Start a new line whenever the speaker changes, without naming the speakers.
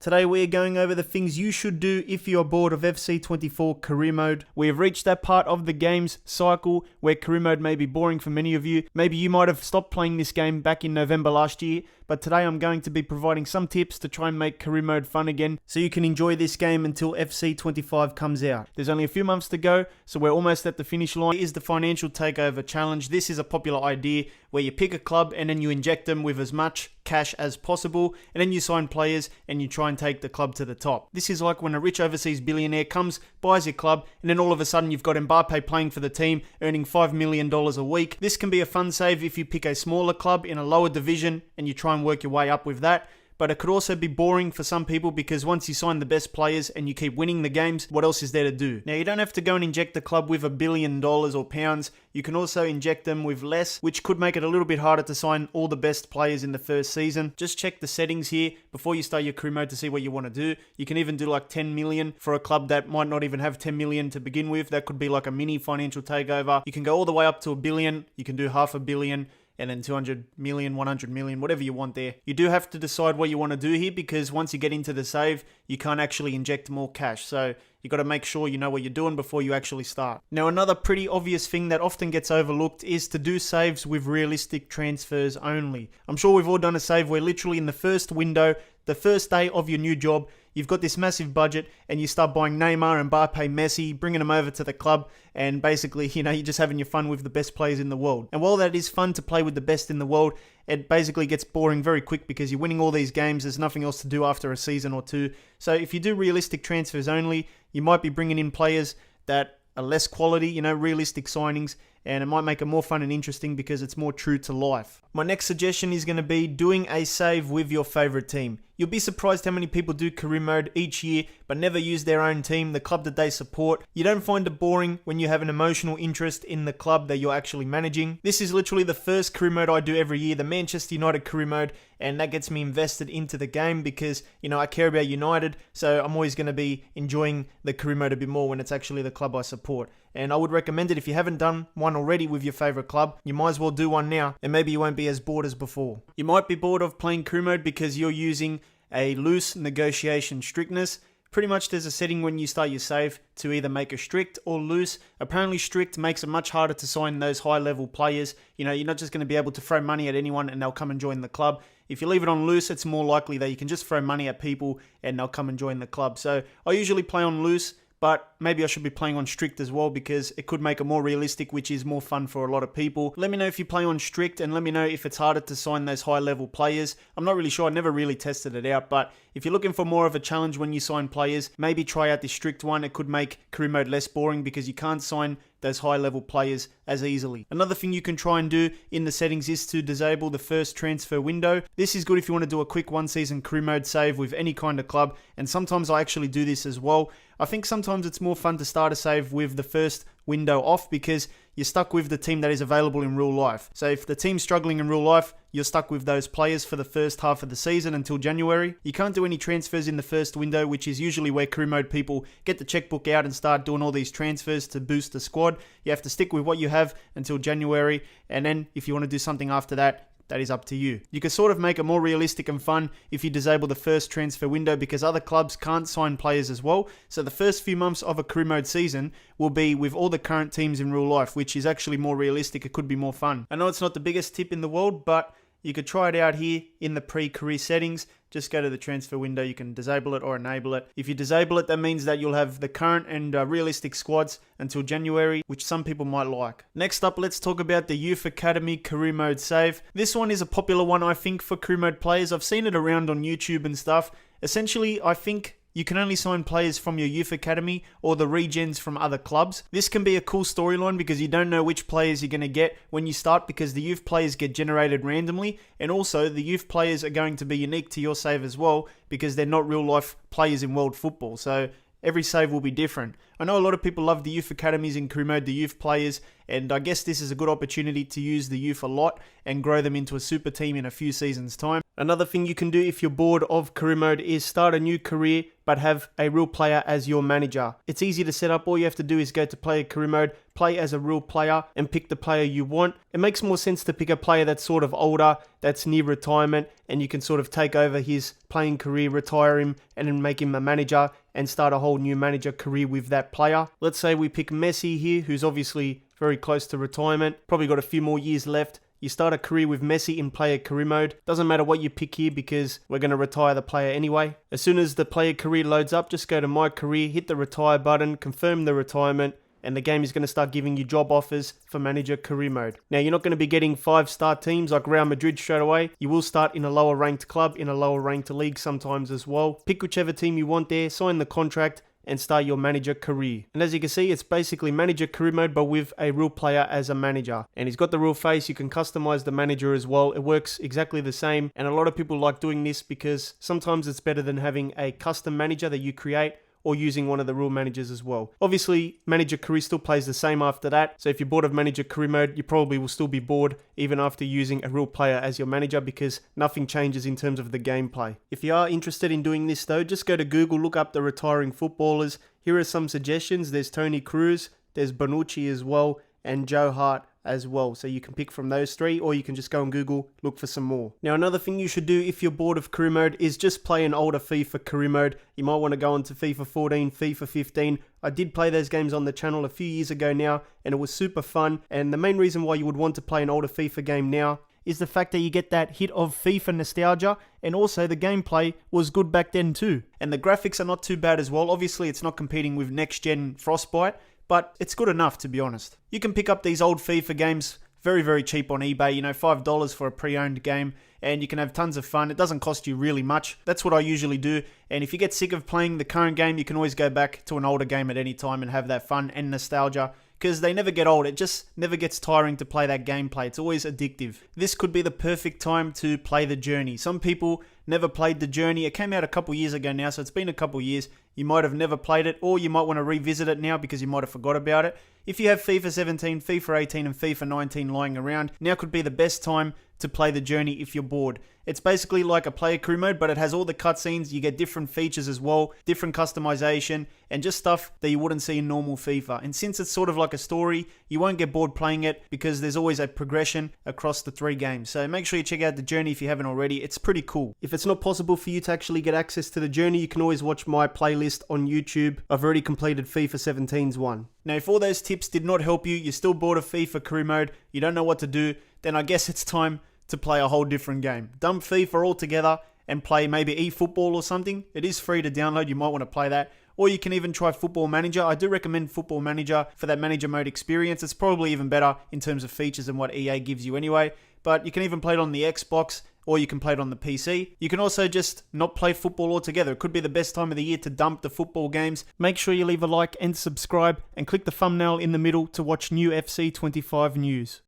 Today we are going over the things you should do if you're bored of FC24 career mode. We have reached that part of the game's cycle where career mode may be boring for many of you. Maybe you might have stopped playing this game back in November last year, but today I'm going to be providing some tips to try and make career mode fun again so you can enjoy this game until FC25 comes out. There's only a few months to go, so we're almost at the finish line. Here is the financial takeover challenge. This is a popular idea where you pick a club and then you inject them with as much cash as possible, and then you sign players and you try and take the club to the top. This is like when a rich overseas billionaire comes, buys your club, and then all of a sudden you've got Mbappe playing for the team, earning $5 million a week. This can be a fun save if you pick a smaller club in a lower division and you try and work your way up with that. But it could also be boring for some people because once you sign the best players and you keep winning the games, what else is there to do? Now, you don't have to go and inject the club with $1 billion or pounds. You can also inject them with less, which could make it a little bit harder to sign all the best players in the first season. Just check the settings here before you start your career mode to see what you want to do. You can even do like 10 million for a club that might not even have 10 million to begin with. That could be like a mini financial takeover. You can go all the way up to $1 billion. You can do $500 million. And then 200 million, 100 million, whatever you want there. You do have to decide what you want to do here because once you get into the save, you can't actually inject more cash. So you got to make sure you know what you're doing before you actually start. Now, another pretty obvious thing that often gets overlooked is to do saves with realistic transfers only. I'm sure we've all done a save where literally in the first window, the first day of your new job, you've got this massive budget and you start buying Neymar, Mbappe, Messi, bringing them over to the club, and basically, you're just having your fun with the best players in the world. And while that is fun to play with the best in the world, it basically gets boring very quick because you're winning all these games. There's nothing else to do after a season or two. So if you do realistic transfers only, you might be bringing in players that are less quality, realistic signings, and it might make it more fun and interesting because it's more true to life. My next suggestion is going to be doing a save with your favorite team. You'll be surprised how many people do career mode each year but never use their own team, the club that they support. You don't find it boring when you have an emotional interest in the club that you're actually managing. This is literally the first career mode I do every year, the Manchester United career mode, and that gets me invested into the game because, I care about United, so I'm always going to be enjoying the career mode a bit more when it's actually the club I support. And I would recommend it if you haven't done one already with your favorite club. You might as well do one now, and maybe you won't be as bored as before. You might be bored of playing career mode because you're using a loose negotiation strictness. Pretty much there's a setting when you start your save to either make it strict or loose. Apparently strict makes it much harder to sign those high level players. You're not just going to be able to throw money at anyone and they'll come and join the club. If you leave it on loose, it's more likely that you can just throw money at people and they'll come and join the club. So I usually play on loose, but maybe I should be playing on strict as well because it could make it more realistic, which is more fun for a lot of people. Let me know if you play on strict and let me know if it's harder to sign those high level players. I'm not really sure. I never really tested it out, but if you're looking for more of a challenge when you sign players, maybe try out the strict one. It could make career mode less boring because you can't sign those high level players as easily. Another thing you can try and do in the settings is to disable the first transfer window. This is good if you want to do a quick one season career mode save with any kind of club, and sometimes I actually do this as well. I think sometimes it's more fun to start a save with the first window off because you're stuck with the team that is available in real life. So if the team's struggling in real life, you're stuck with those players for the first half of the season until January. You can't do any transfers in the first window, which is usually where career mode people get the checkbook out and start doing all these transfers to boost the squad. You have to stick with what you have until January, and then if you want to do something after that, that is up to you. You can sort of make it more realistic and fun if you disable the first transfer window because other clubs can't sign players as well. So the first few months of a career mode season will be with all the current teams in real life, which is actually more realistic. It could be more fun. I know it's not the biggest tip in the world, but you could try it out here in the pre-career settings. Just go to the transfer window. You can disable it or enable it. If you disable it, that means that you'll have the current and realistic squads until January, which some people might like. Next up, let's talk about the Youth Academy career mode save. This one is a popular one, I think, for career mode players. I've seen it around on YouTube and stuff. Essentially, I think you can only sign players from your youth academy or the regens from other clubs. This can be a cool storyline because you don't know which players you're going to get when you start because the youth players get generated randomly, and also the youth players are going to be unique to your save as well because they're not real life players in world football. So every save will be different. I know a lot of people love the youth academies in career mode, the youth players, And I guess this is a good opportunity to use the youth a lot and grow them into a super team in a few seasons' time. Another thing you can do if you're bored of career mode is start a new career but have a real player as your manager. It's easy to set up. All you have to do is go to player career mode, play as a real player, and pick the player you want. It makes more sense to pick a player that's sort of older, that's near retirement, and you can sort of take over his playing career, retire him, and then make him a manager and start a whole new manager career with that player. Let's say we pick Messi here, who's obviously very close to retirement, probably got a few more years left. You start a career with Messi in player career mode. Doesn't matter what you pick here because we're going to retire the player anyway. As soon as the player career loads up, just go to my career, hit the retire button, confirm the retirement, and the game is going to start giving you job offers for manager career mode. Now, you're not going to be getting 5-star teams like Real Madrid straight away. You will start in a lower ranked club, in a lower ranked league sometimes as well. Pick whichever team you want there, sign the contract, and start your manager career. And as you can see, it's basically manager career mode, but with a real player as a manager. And he's got the real face. You can customize the manager as well. It works exactly the same. And a lot of people like doing this because sometimes it's better than having a custom manager that you create or using one of the real managers as well. Obviously, manager career still plays the same after that. So if you're bored of manager career mode, you probably will still be bored even after using a real player as your manager because nothing changes in terms of the gameplay. If you are interested in doing this though, just go to Google, look up the retiring footballers. Here are some suggestions. There's Toni Kroos, there's Bonucci as well, and Joe Hart as well. So you can pick from those three, or you can just go on Google, look for some more. Now, another thing you should do if you're bored of career mode is just play an older FIFA career mode. You might want to go into FIFA 14, FIFA 15. I did play those games on the channel a few years ago now, and it was super fun. And the main reason why you would want to play an older FIFA game now is the fact that you get that hit of FIFA nostalgia, and also the gameplay was good back then too. And the graphics are not too bad as well. Obviously, it's not competing with next-gen Frostbite, but it's good enough, to be honest. You can pick up these old FIFA games very, very cheap on eBay, $5 for a pre-owned game, and you can have tons of fun. It doesn't cost you really much. That's what I usually do. And if you get sick of playing the current game, you can always go back to an older game at any time and have that fun and nostalgia, because they never get old. It just never gets tiring to play that gameplay. It's always addictive. This could be the perfect time to play The Journey. Some people never played The Journey. It came out a couple years ago now, so it's been a couple years. You might have never played it, or you might want to revisit it now because you might have forgot about it. If you have FIFA 17, FIFA 18, and FIFA 19 lying around, now could be the best time to play The Journey if you're bored. It's basically like a player career mode, but it has all the cutscenes. You get different features as well, different customization, and just stuff that you wouldn't see in normal FIFA. And since it's sort of like a story, you won't get bored playing it because there's always a progression across the 3 games. So make sure you check out The Journey if you haven't already. It's pretty cool. If it's not possible for you to actually get access to The Journey, you can always watch my playlist on YouTube. I've already completed FIFA 17's one. Now, if all those tips did not help you, you're still bored of FIFA career mode, you don't know what to do, then I guess it's time to play a whole different game. Dump FIFA altogether and play maybe eFootball or something. It is free to download. You might want to play that. Or you can even try Football Manager. I do recommend Football Manager for that manager mode experience. It's probably even better in terms of features than what EA gives you anyway. But you can even play it on the Xbox, or you can play it on the PC. You can also just not play football altogether. It could be the best time of the year to dump the football games. Make sure you leave a like and subscribe, and click the thumbnail in the middle to watch new FC25 news.